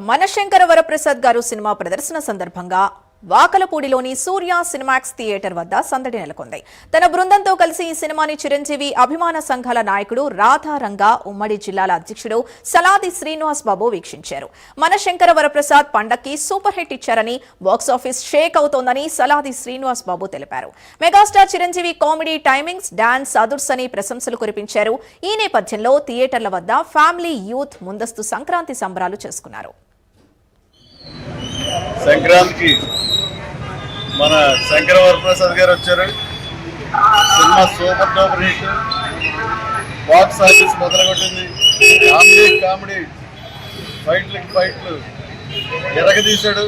మనశంకర వరప్రసాద్ గారు సినిమా ప్రదర్శన సందర్భంగా వాకలపూడిలోని సూర్య సినిమాక్స్ థియేటర్ వద్ద సందడి నెలకొంది. తన బృందంతో కలిసి ఈ సినిమాని చిరంజీవి అభిమాన సంఘాల నాయకుడు రాధారంగా ఉమ్మడి జిల్లాల అధ్యక్షుడు సలాది శ్రీనివాస్ బాబు వీక్షించారు. మనశంకర వరప్రసాద్ పండక్కి సూపర్ హిట్ ఇచ్చారని, బాక్సాఫీస్ షేక్ అవుతోందని సలాది శ్రీనివాస్ బాబు తెలిపారు. Megastar Chiranjeevi comedy timings, dance అదుర్స్ అని ప్రశంసలు కురిపించారు. ఈ నేపథ్యంలో థియేటర్ల వద్ద ఫ్యామిలీ, యూత్ ముందస్తు సంక్రాంతి సంబరాలు చేసుకున్నారు. సంక్రాంతికి మన శంకర వరప్రసాద్ గారు వచ్చారు. Cinema super duper hit, box office మొదలుకొట్టింది. కామెడీ ఫైట్లు ఎరగదీశాడు.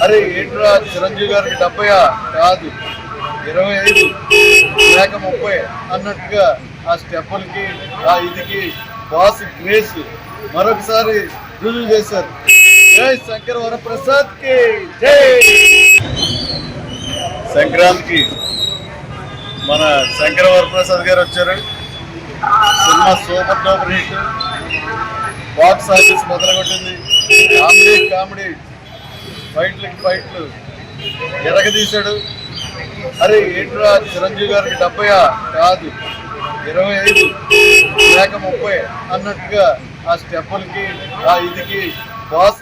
అరే ఏంట్రా చిరంజీవి గారికి 70 కాదు 25 లేక 30 అన్నట్టుగా ఆ స్టెప్పులకి ఆ ఇదికి బాస్ గ్రేస్ మరొకసారి రుజువు చేశారు. జై శంకర వరప్రసాద్ కి జై. సంక్రాంతికి మన శంకర వరప్రసాద్ గారు వచ్చారు. Cinema super duper hit, box office మొదలుకొట్టింది. కామెడీ ఫైట్లు ఎరగదీశాడు. అరే ఏంట్రా చిరంజీవి గారికి 70 కాదు 25 లేక 30 అన్నట్టుగా ఆ స్టెప్పులకి ఆ ఇదికి బాస్